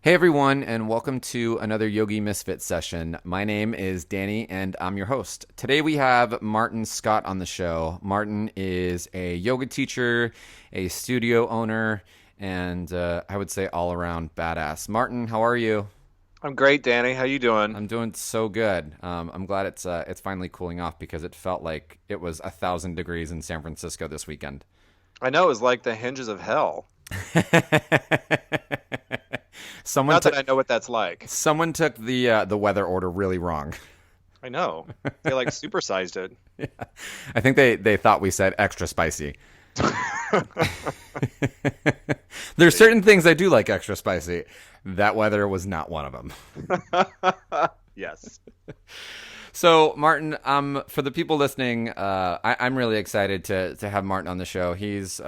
Hey everyone, and welcome to another Yogi Misfit session. My name is Danny, and I'm your host. Today we have Martin Scott on the show. Martin is a yoga teacher, a studio owner, and I would say all around badass. Martin, how are you? I'm great, Danny. How you doing? I'm doing so good. I'm glad it's finally cooling off because it felt like it was 1,000 degrees in San Francisco this weekend. I know it was like the hinges of hell. someone Not that took I know what that's like. someone took the weather order really wrong. I know. They like supersized it. I think they thought we said extra spicy. There's certain things I do like extra spicy. That weather was not one of them. Yes. So, Martin, for the people listening, I'm really excited to have Martin on the show. He's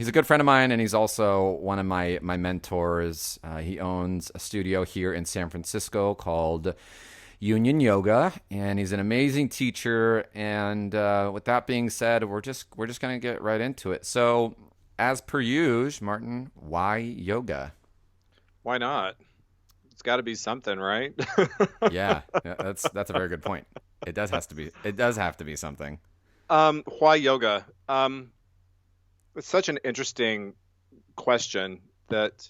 a good friend of mine, and he's also one of my mentors. He owns a studio here in San Francisco called Union Yoga, and he's an amazing teacher. And with that being said, we're just gonna get right into it. So, as per usual, Martin, why yoga? Why not? It's got to be something, right? Yeah, that's a very good point. It does have to be something. Why yoga? It's such an interesting question that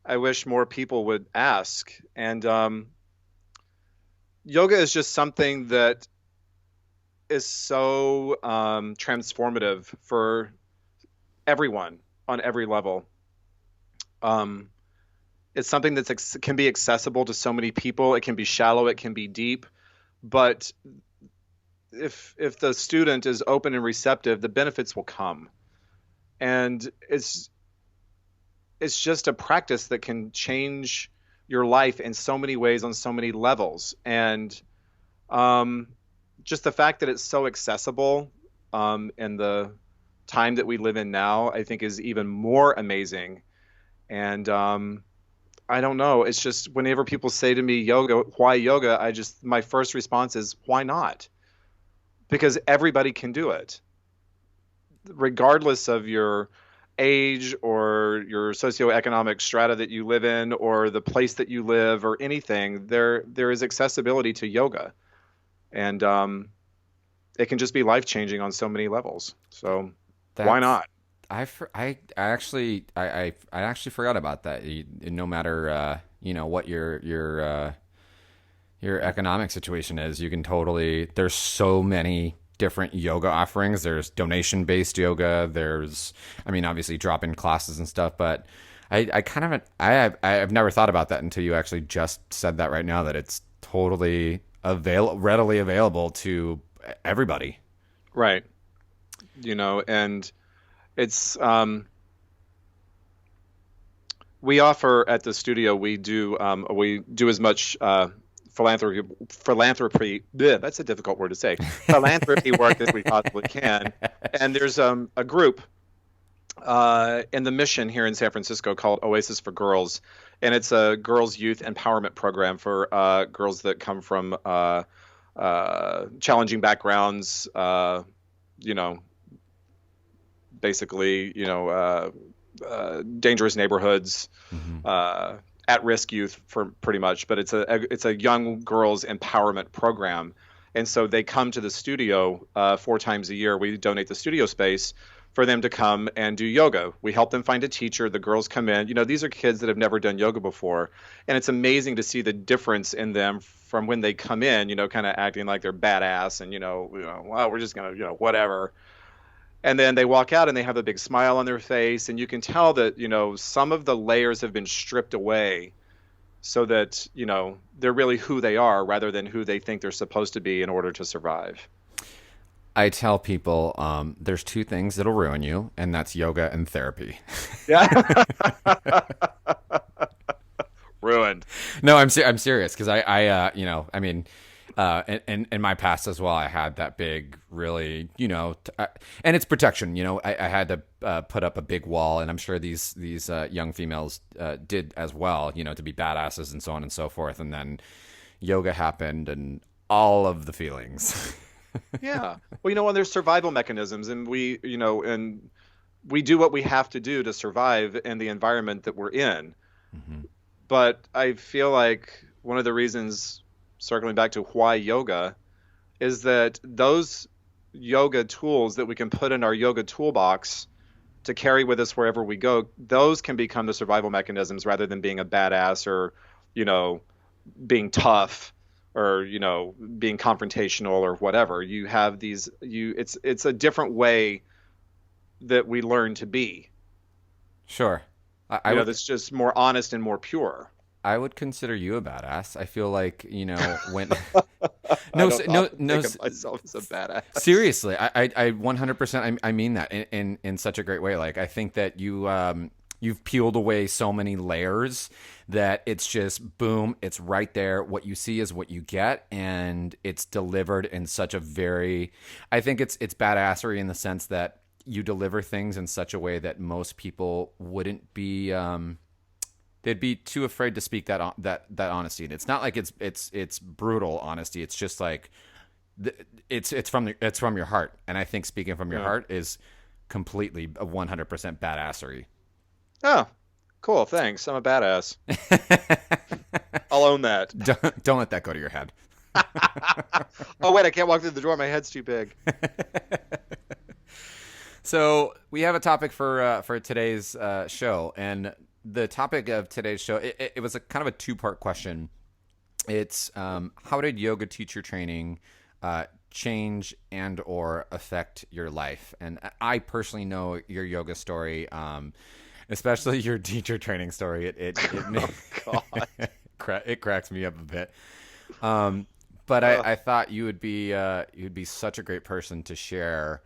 I wish more people would ask. And yoga is just something that is so transformative for everyone on every level. Um, it's something can be accessible to so many people. It can be shallow, it can be deep, but if the student is open and receptive, the benefits will come. And it's just a practice that can change your life in so many ways on so many levels. And um, just the fact that it's so accessible in the time that we live in now, I think is even more amazing. And I don't know. It's just whenever people say to me, yoga, why yoga? My first response is, why not? Because everybody can do it, regardless of your age or your socioeconomic strata that you live in or the place that you live or anything. There is accessibility to yoga. And it can just be life changing on so many levels. So why That's not? I actually forgot about that. No matter what your economic situation is, you can totally. There's so many different yoga offerings. There's donation based yoga. I mean, obviously drop in classes and stuff, but I kind of I've never thought about that until you actually just said that right now. That it's totally readily available to everybody. Right. And it's we offer at the studio, we do as much philanthropy that's a difficult word to say, philanthropy work as we possibly can. And there's a group in the Mission here in San Francisco called Oasis for Girls, and it's a girls youth empowerment program for girls that come from challenging backgrounds, you know basically, dangerous neighborhoods, Mm-hmm. at-risk youth for pretty much. But it's a young girls empowerment program, and so they come to the studio 4 times a year. We donate the studio space for them to come and do yoga. We help them find a teacher. The girls come in. These are kids that have never done yoga before, and it's amazing to see the difference in them from when they come in. Kind of acting like they're badass and well, we're just gonna whatever, and then they walk out and they have a big smile on their face, and you can tell that some of the layers have been stripped away so that they're really who they are rather than who they think they're supposed to be in order to survive. I tell people there's two things that'll ruin you, and that's yoga and therapy. Yeah. Ruined. No, I'm serious because I mean, in my past as well, I had that big, really, and it's protection. I had to put up a big wall, and I'm sure these young females did as well. To be badasses and so on and so forth. And then yoga happened, and all of the feelings. Yeah. Well, and there's survival mechanisms, and we do what we have to do to survive in the environment that we're in. Hmm. But I feel like one of the reasons, circling back to why yoga, is that those yoga tools that we can put in our yoga toolbox to carry with us wherever we go, those can become the survival mechanisms rather than being a badass or, you know, being tough or, being confrontational or whatever. You have these, it's a different way that we learn to be, Sure. I would that's just more honest and more pure. I would consider you a badass. I feel like, when I no, don't no, often no, think of myself as a badass. seriously. I 100% I mean that in such a great way. Like, I think that you've peeled away so many layers that it's just boom, it's right there. What you see is what you get, and it's delivered in such a very, I think it's badassery in the sense that you deliver things in such a way that most people wouldn't be they'd be too afraid to speak that honesty. And it's not like it's brutal honesty. It's just like it's from your heart. And I think speaking from your Yeah. heart is completely a 100% badassery. Oh, cool. Thanks. I'm a badass. I'll own that. Don't let that go to your head. Oh, wait, I can't walk through the door. My head's too big. So we have a topic for today's show, and the topic of today's show it was a kind of a two-part question. It's how did yoga teacher training change and or affect your life? And I personally know your yoga story, especially your teacher training story. Oh, God. It cracks me up a bit. But I thought you'd be such a great person to share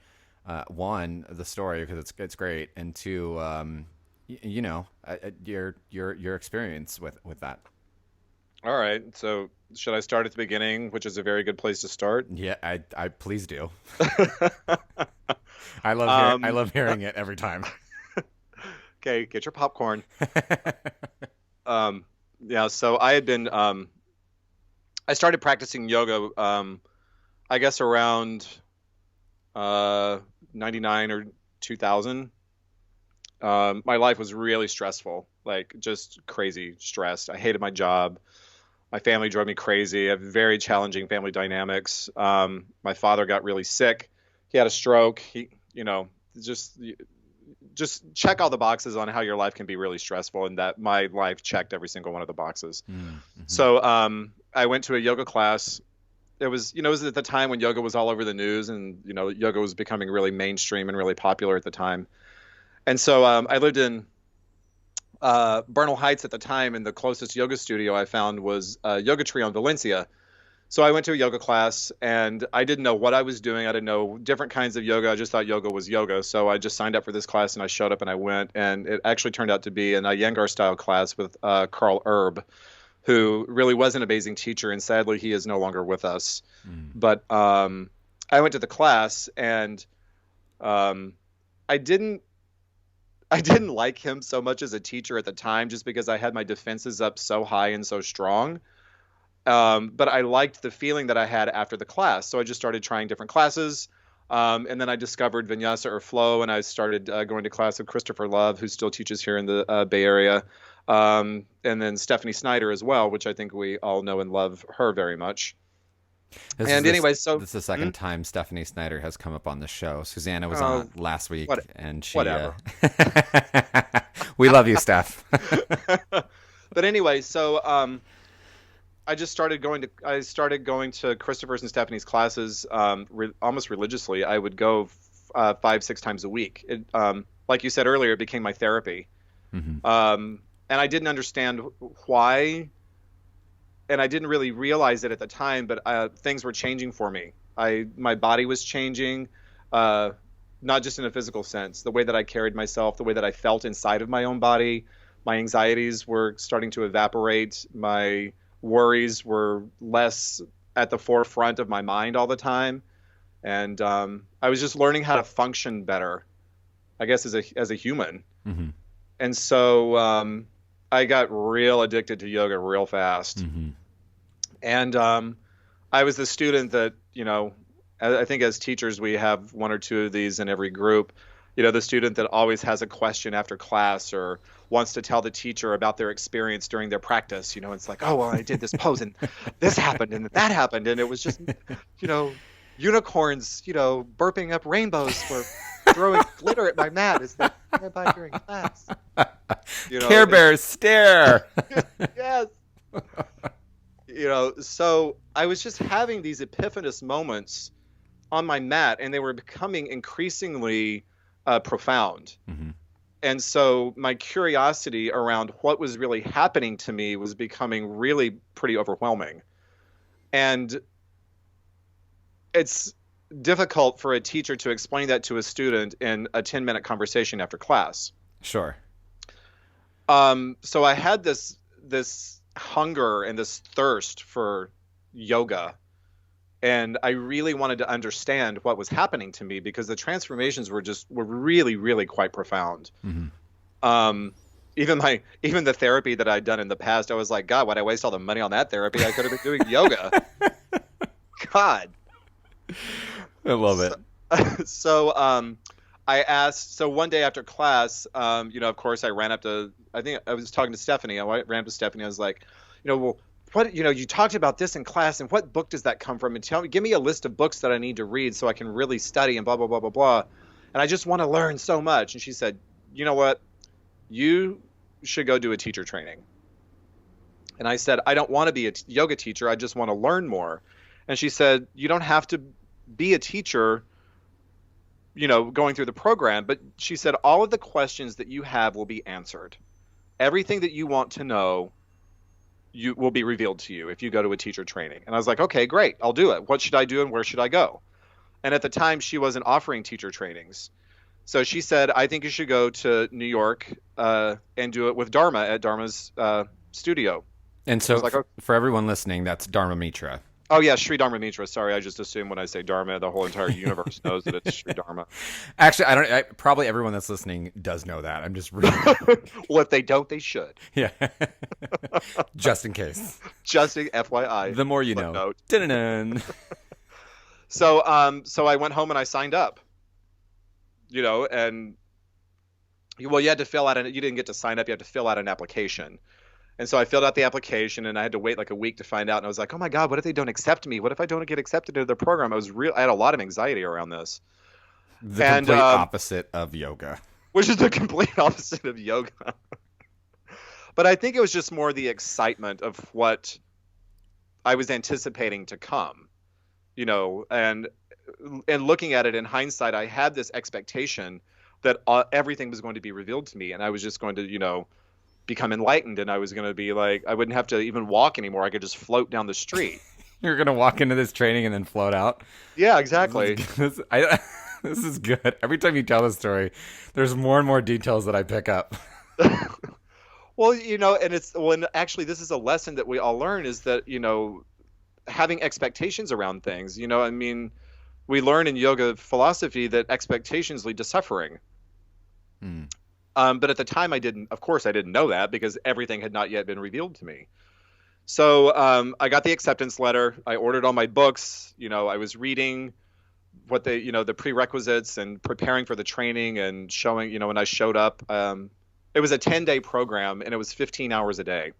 one, the story, because it's great, and two, your experience with that. All right. So, should I start at the beginning, which is a very good place to start? Yeah, I please do. I Um, love hearing it every time. okay, get your popcorn. Yeah, so I started practicing yoga, I guess around uh, 99 or 2000. My life was really stressful, like just crazy stressed. I hated my job. My family drove me crazy. I have very challenging family dynamics. My father got really sick. He had a stroke. Just just check all the boxes on how your life can be really stressful, and that my life checked every single one of the boxes. Mm-hmm. So I went to a yoga class. It was at the time when yoga was all over the news, and yoga was becoming really mainstream and really popular at the time. And so I lived in Bernal Heights at the time, and the closest yoga studio I found was Yoga Tree on Valencia. So I went to a yoga class, and I didn't know what I was doing. I didn't know different kinds of yoga. I just thought yoga was yoga. So I just signed up for this class, and I showed up and I went. And it actually turned out to be an Iyengar style class with Carl Erb, who really was an amazing teacher. And sadly, he is no longer with us. Mm. But I went to the class, and um, I didn't. I didn't like him so much as a teacher at the time, just because I had my defenses up so high and so strong. But I liked the feeling that I had after the class. So I just started trying different classes. And then I discovered Vinyasa or Flow, and I started going to class with Christopher Love, who still teaches here in the Bay Area. And then Stephanie Snyder as well, which I think we all know and love her very much. And anyway, so this is the second time Stephanie Snyder has come up on the show. Susanna was oh, on last week, what, and she. whatever. We love you, Steph. But anyway, so I started going to Christopher's and Stephanie's classes almost religiously. I would go 5, 6 times a week. Like you said earlier, it became my therapy. Mm-hmm. And I didn't understand why, and I didn't really realize it at the time, but things were changing for me. My body was changing, not just in a physical sense. The way that I carried myself, the way that I felt inside of my own body, my anxieties were starting to evaporate. My worries were less at the forefront of my mind all the time, and I was just learning how to function better, I guess, as a human. Mm-hmm. And so I got real addicted to yoga real fast. Mm-hmm. And I was the student that, I think as teachers, we have one or two of these in every group. The student that always has a question after class or wants to tell the teacher about their experience during their practice. It's like, oh, well, I did this pose and this happened and that happened. And it was just, you know, unicorns, burping up rainbows for throwing glitter at my mat. Is that by during class? Care Bears stare. Yes. So I was just having these epiphanous moments on my mat, and they were becoming increasingly profound. Mm-hmm. And so my curiosity around what was really happening to me was becoming really pretty overwhelming. And it's difficult for a teacher to explain that to a student in a 10-minute conversation after class. Sure. So I had this hunger and this thirst for yoga, and I really wanted to understand what was happening to me because the transformations were really, really quite profound. Mm-hmm. Even the therapy that I'd done in the past, I was like, God, why'd I waste all the money on that therapy? I could have been doing yoga. God. I love it. So I asked, so one day after class, of course I ran up to, I think I was talking to Stephanie. I ran up to Stephanie. I was like, well, what, you talked about this in class, and what book does that come from? And give me a list of books that I need to read so I can really study and blah, blah, blah, blah, blah. And I just want to learn so much. And she said, you know what? You should go do a teacher training. And I said, I don't want to be a yoga teacher. I just want to learn more. And she said, you don't have to be a teacher, going through the program. But she said, all of the questions that you have will be answered. Everything that you want to know will be revealed to you if you go to a teacher training. And I was like, okay, great, I'll do it. What should I do and where should I go? And at the time, she wasn't offering teacher trainings. So she said, I think you should go to New York and do it with Dharma at Dharma's studio. And so like, for everyone listening, that's Dharma Mitra. Oh, yeah, Sri Dharma Mitra. Sorry, I just assume when I say Dharma, the whole entire universe knows that it's Sri Dharma. Actually, probably everyone that's listening does know that. I'm just really... Well, if they don't, they should. Yeah. Just in case. Just FYI. The more you know. So I went home and I signed up. And you had to fill out you didn't get to sign up, you had to fill out an application. And so I filled out the application, and I had to wait like a week to find out. And I was like, oh my God, what if they don't accept me? What if I don't get accepted into their program? I had a lot of anxiety around this. The complete opposite of yoga. Which is the complete opposite of yoga. But I think it was just more the excitement of what I was anticipating to come, and looking at it in hindsight, I had this expectation that everything was going to be revealed to me, and I was just going to, become enlightened, and I was going to be like, I wouldn't have to even walk anymore. I could just float down the street. You're going to walk into this training and then float out? Yeah, exactly. This is good. Every time you tell the story, there's more and more details that I pick up. Well, and it's when actually this is a lesson that we all learn is that, having expectations around things, we learn in yoga philosophy that expectations lead to suffering. Hmm. But at the time I didn't know that because everything had not yet been revealed to me. So I got the acceptance letter. I ordered all my books. I was reading what the prerequisites and preparing for the training and showing, when I showed up. It was a 10-day program, and it was 15 hours a day.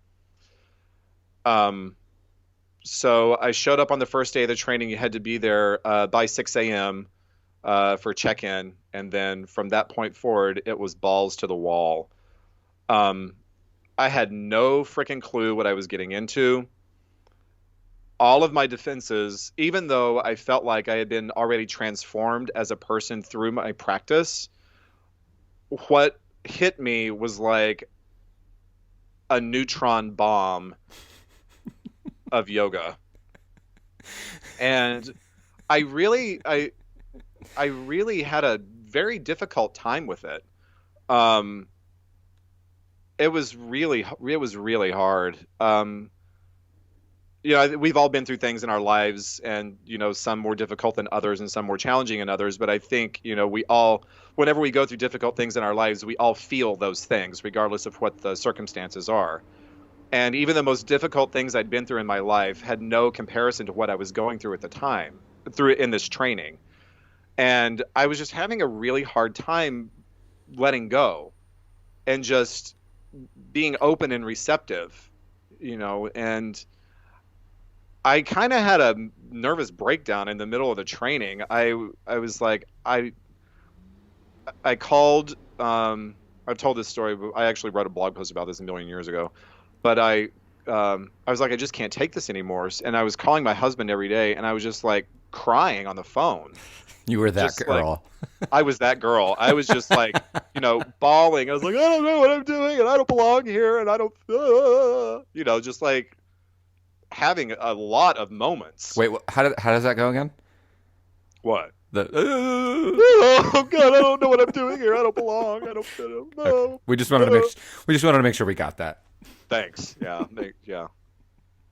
So I showed up on the first day of the training. You had to be there by 6 a.m. For check-in, and then from that point forward, it was balls to the wall. I had no freaking clue what I was getting into. All of my defenses, even though I felt like I had been already transformed as a person through my practice, what hit me was like a neutron bomb of yoga. And I really had a very difficult time with it. It was really hard. We've all been through things in our lives, and some more difficult than others and some more challenging than others. But I think we all, whenever we go through difficult things in our lives, we all feel those things regardless of what the circumstances are. And even the most difficult things I'd been through in my life had no comparison to what I was going through at the time in this training. And I was just having a really hard time letting go and just being open and receptive, and I kind of had a nervous breakdown in the middle of the training. I was like, I called. I've told this story, but I actually wrote a blog post about this a million years ago. But I was like, I just can't take this anymore. And I was calling my husband every day, and I was just like crying on the phone. You were that Just like girl. I was that girl. I was just like, bawling. I was like, I don't know what I'm doing, and I don't belong here, and I don't, just like having a lot of moments. Wait, how does that go again? What? The Oh God, I don't know what I'm doing here. I don't belong. I don't okay. know. We just wanted to make sure we got that. Thanks. Yeah. Yeah.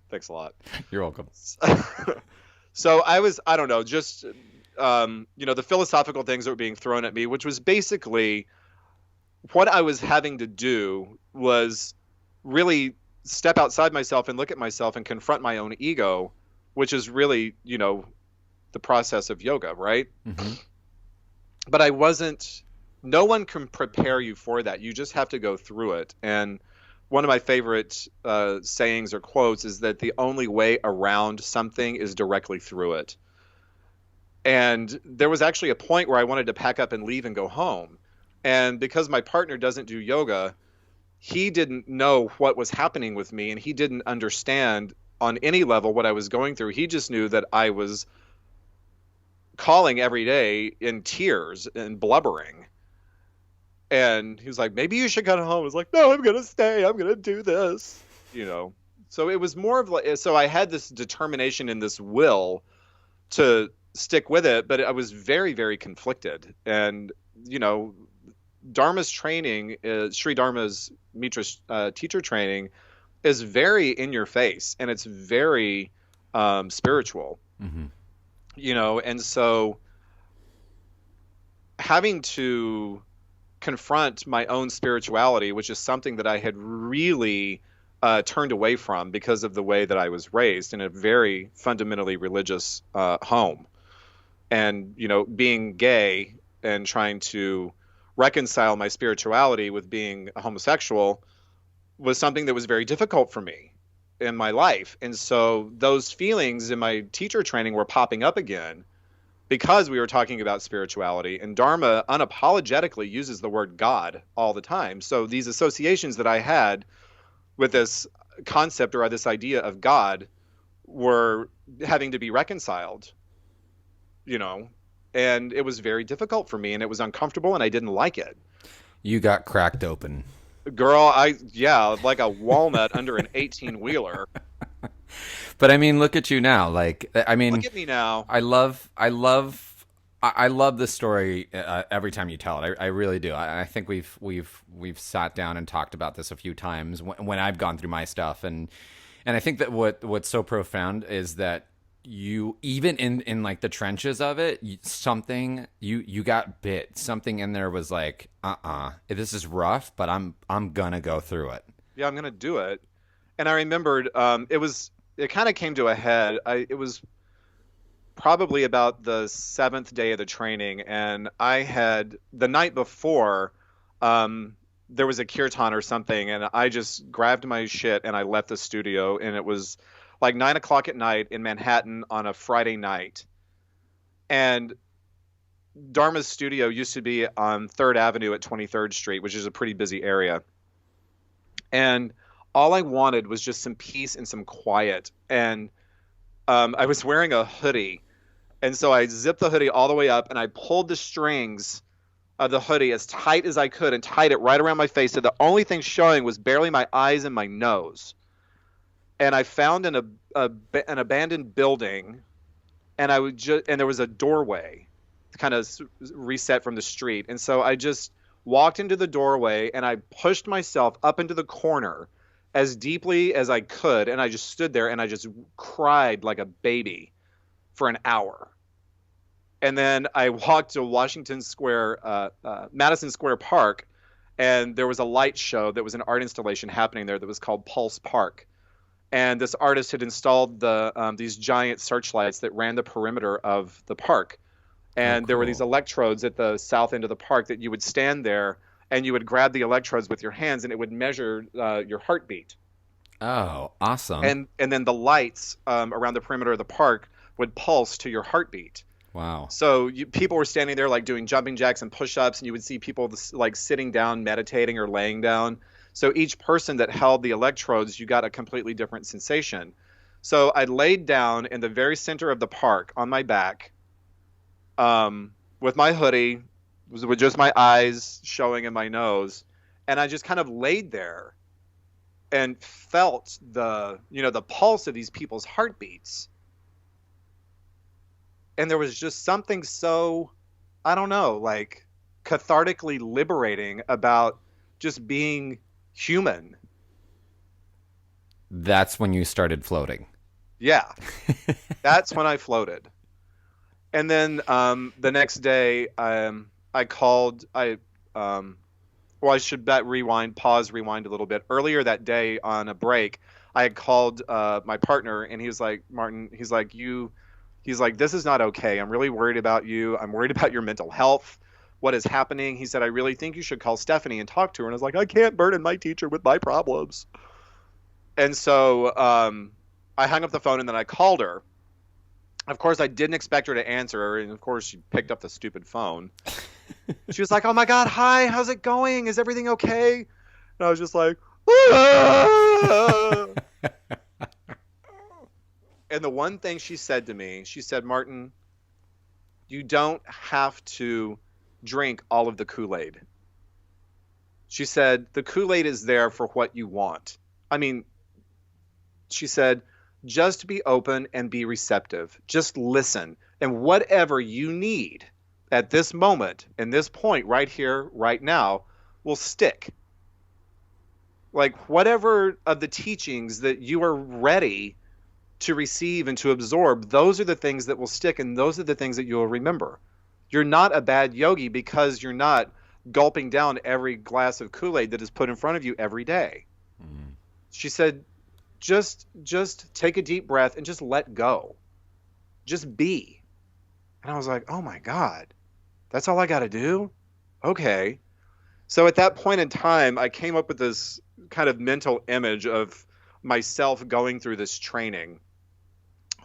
Thanks a lot. You're welcome. So I don't know, just, the philosophical things that were being thrown at me, which was basically what I was having to do was really step outside myself and look at myself and confront my own ego, which is really, the process of yoga, right? Mm-hmm. But no one can prepare you for that. You just have to go through it. And one of my favorite sayings or quotes is that the only way around something is directly through it. And there was actually a point where I wanted to pack up and leave and go home. And because my partner doesn't do yoga, he didn't know what was happening with me, and he didn't understand on any level what I was going through. He just knew that I was calling every day in tears and blubbering. And he was like, maybe you should go home. I was like, no, I'm going to stay. I'm going to do this, So it was more of like, so I had this determination and this will to stick with it, but I was very, very conflicted. And, Dharma's training, Sri Dharma's Mitra teacher training is very in your face, and it's very spiritual, Mm-hmm. And so having to confront my own spirituality, which is something that I had really turned away from because of the way that I was raised in a very fundamentally religious home. And, being gay and trying to reconcile my spirituality with being a homosexual was something that was very difficult for me in my life. And so those feelings in my teacher training were popping up again because we were talking about spirituality, and Dharma unapologetically uses the word God all the time. So these associations that I had with this concept or this idea of God were having to be reconciled, and it was very difficult for me, and it was uncomfortable, and I didn't like it. You got cracked open. Girl, like a walnut under an 18-wheeler. But I mean, look at you now. Like, I mean, look at me now. I love this story every time you tell it. I really do. I think we've sat down and talked about this a few times when I've gone through my stuff, and I think that what's so profound is that you, even in like the trenches of it, you got bit. Something in there was like, this is rough, but I'm gonna go through it. Yeah, I'm gonna do it. And I remembered it kind of came to a head. It was probably about the 7th day of the training, and I had the night before there was a kirtan or something, and I just grabbed my shit and I left the studio, and it was like 9 o'clock at night in Manhattan on a Friday night. And Dharma's studio used to be on 3rd Avenue at 23rd Street, which is a pretty busy area. And all I wanted was just some peace and some quiet. And I was wearing a hoodie. And so I zipped the hoodie all the way up, and I pulled the strings of the hoodie as tight as I could and tied it right around my face. So the only thing showing was barely my eyes and my nose. And I found an abandoned building, and there was a doorway kind of reset from the street. And so I just walked into the doorway, and I pushed myself up into the corner as deeply as I could, and I just stood there and I just cried like a baby for an hour. And then I walked to Madison Square Park, and there was a light show that was an art installation happening there that was called Pulse Park. And this artist had installed these giant searchlights that ran the perimeter of the park. Oh, And there were these cool. electrodes at the south end of the park that you would stand there and you would grab the electrodes with your hands and it would measure your heartbeat. Oh, awesome. And then the lights around the perimeter of the park would pulse to your heartbeat. Wow. So people were standing there like doing jumping jacks and push-ups, and you would see people like sitting down, meditating or laying down. So each person that held the electrodes, you got a completely different sensation. So I laid down in the very center of the park on my back, with my hoodie, with just my eyes showing and my nose, and I just kind of laid there and felt the pulse of these people's heartbeats. And there was just something so, I don't know, like cathartically liberating about just being human. That's when you started floating. Yeah, that's when I floated. And then the next day, I called. Well, I should rewind a little bit. Earlier that day on a break, I had called my partner, and he was like, Martin, he's like, this is not okay. I'm really worried about you. I'm worried about your mental health. What is happening? He said, I really think you should call Stephanie and talk to her. And I was like, I can't burden my teacher with my problems. And so I hung up the phone and then I called her. Of course, I didn't expect her to answer. And of course, she picked up the stupid phone. She was like, oh my God, hi, how's it going? Is everything okay? And I was just like, ah! And the one thing she said to me, she said, Martin, you don't have to drink all of the Kool-Aid. She said, the Kool-Aid is there for what you want. I mean, she said, just be open and be receptive. Just listen. And whatever you need at this moment, and this point right here, right now, will stick. Like whatever of the teachings that you are ready to receive and to absorb, those are the things that will stick, and those are the things that you'll remember. You're not a bad yogi because you're not gulping down every glass of Kool-Aid that is put in front of you every day. Mm. She said, just take a deep breath and just let go. Just be. And I was like, oh my God, that's all I got to do? Okay. So at that point in time, I came up with this kind of mental image of myself going through this training.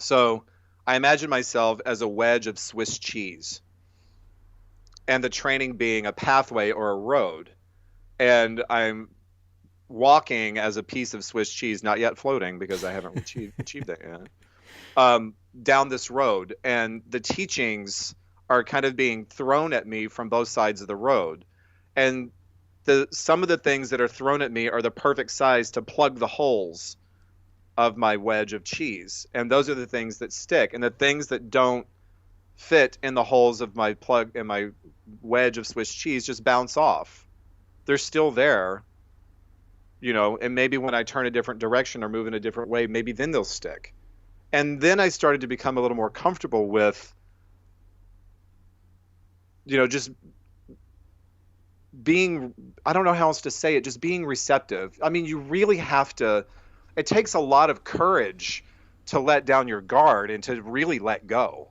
So I imagine myself as a wedge of Swiss cheese, and the training being a pathway or a road. And I'm walking as a piece of Swiss cheese, not yet floating because I haven't achieved that yet, down this road. And the teachings are kind of being thrown at me from both sides of the road. And some of the things that are thrown at me are the perfect size to plug the holes of my wedge of cheese. And those are the things that stick. And the things that don't fit in the holes of my plug and my wedge of Swiss cheese just bounce off. They're still there, and maybe when I turn a different direction or move in a different way, maybe then they'll stick. And then I started to become a little more comfortable with, just being, I don't know how else to say it, just being receptive. I mean, you really have to, it takes a lot of courage to let down your guard and to really let go,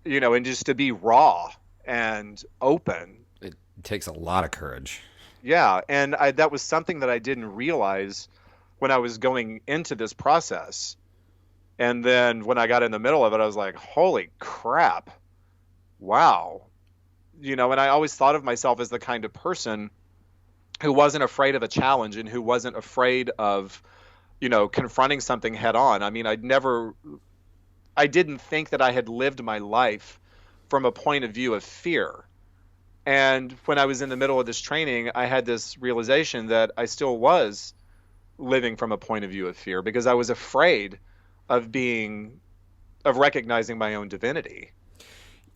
and just to be raw and open. It takes a lot of courage. Yeah. And that was something that I didn't realize when I was going into this process. And then when I got in the middle of it, I was like, holy crap. Wow. And I always thought of myself as the kind of person who wasn't afraid of a challenge and who wasn't afraid of, confronting something head on. I mean, I didn't think that I had lived my life from a point of view of fear. And when I was in the middle of this training, I had this realization that I still was living from a point of view of fear because I was afraid of recognizing my own divinity.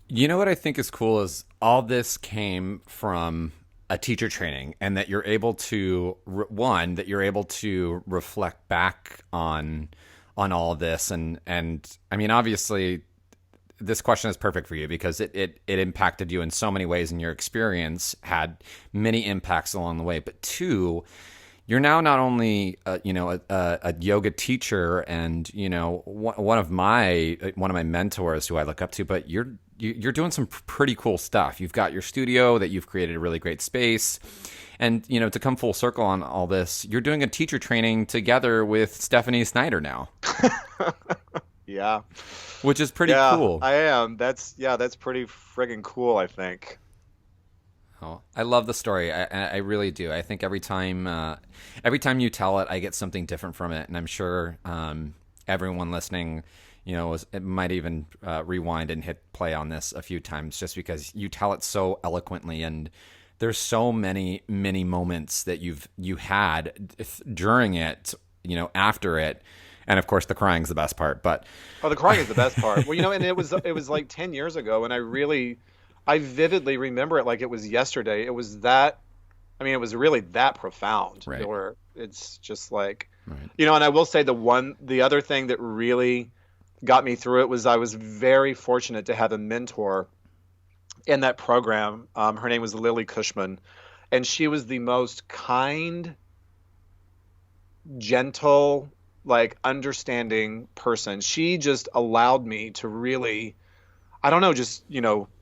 You know what I think is cool is all this came from a teacher training, and that you're able to that you're able to reflect back on all of this, and I mean, obviously this question is perfect for you because it impacted you in so many ways, and your experience had many impacts along the way. But two, you're now not only a yoga teacher and one of my mentors who I look up to, but you're you're doing some pretty cool stuff. You've got your studio that you've created a really great space. And, to come full circle on all this, you're doing a teacher training together with Stephanie Snyder now, Yeah. which is pretty Yeah, cool. I am. That's pretty friggin' cool, I think. Oh, I love the story. I really do. I think every time you tell it, I get something different from it. And I'm sure everyone listening, it might even rewind and hit play on this a few times just because you tell it so eloquently. And there's so many moments that you had during it, after it, and of course the crying's the best part. But Oh, the crying is the best part. Well, and it was like 10 years ago, and I vividly remember it like it was yesterday. It was that, I mean, it was really that profound. Right. Where it's just like, right. and I will say the other thing that really got me through it was I was very fortunate to have a mentor in that program. Her name was Lily Cushman, and she was the most kind, gentle, like understanding person. She just allowed me to really, I don't know, just,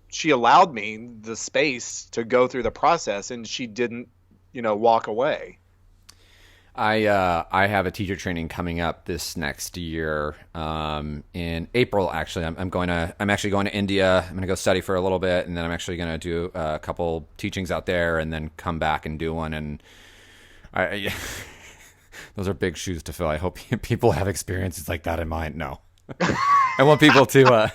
she allowed me the space to go through the process, and she didn't, walk away. I have a teacher training coming up this next year in April. Actually, I'm actually going to India. I'm going to go study for a little bit, and then I'm actually going to do a couple teachings out there, and then come back and do one. And I those are big shoes to fill. I hope people have experiences like that in mind. No, I want people to.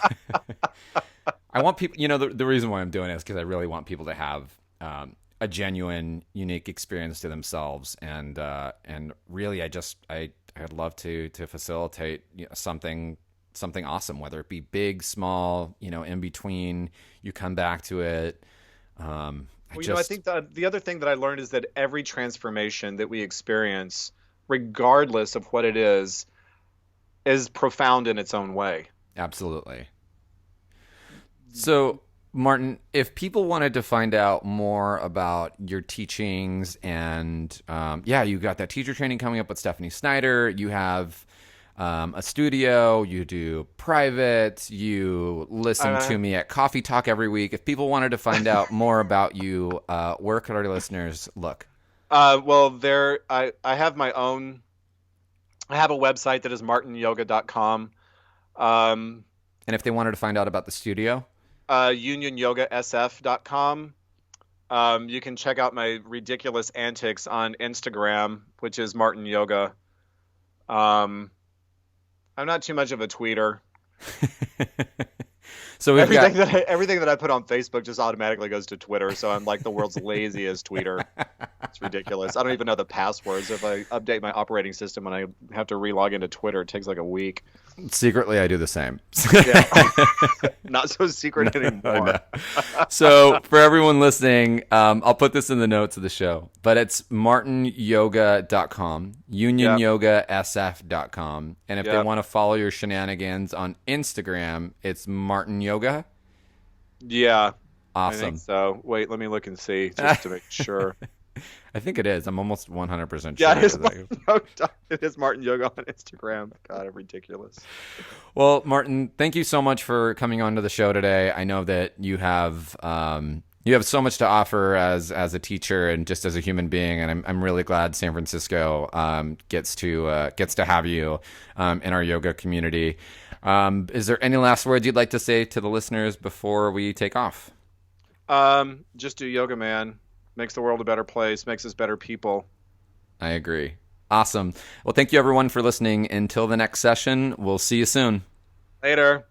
I want people. The reason why I'm doing it is because I really want people to have a genuine, unique experience to themselves, and really, I'd love to facilitate something awesome, whether it be big, small, in between. You come back to it. I think the other thing that I learned is that every transformation that we experience, regardless of what it is profound in its own way. Absolutely. So, Martin, if people wanted to find out more about your teachings and, you got that teacher training coming up with Stephanie Snyder, you have a studio, you do private, you listen to me at Coffee Talk every week. If people wanted to find out more about you, where could our listeners look? Well, I have my own. I have a website that is martinyoga.com. And if they wanted to find out about the studio, unionyogasf.com. You can check out my ridiculous antics on Instagram, which is Martin Yoga. I'm not too much of a tweeter. So everything that I put on Facebook just automatically goes to Twitter. So I'm like the world's laziest tweeter. It's ridiculous. I don't even know the passwords. If I update my operating system and I have to re-log into Twitter, it takes like a week. Secretly, I do the same. Yeah. Not so secret anymore. No. So for everyone listening, I'll put this in the notes of the show, but it's martinyoga.com, unionyogasf.com. And if they want to follow your shenanigans on Instagram, it's Martin Yoga. Yeah. Awesome. I think so. Wait, let me look and see just to make sure. I think it is. I'm almost 100% sure. Yeah, it is Martin Yoga on Instagram. God, I'm ridiculous. Well, Martin, thank you so much for coming on to the show today. I know that you have so much to offer as a teacher and just as a human being, and I'm really glad San Francisco gets to have you in our yoga community. Is there any last words you'd like to say to the listeners before we take off? Just do yoga, man. Makes the world a better place, makes us better people. I agree. Awesome. Well, thank you everyone for listening. Until the next session, we'll see you soon. Later.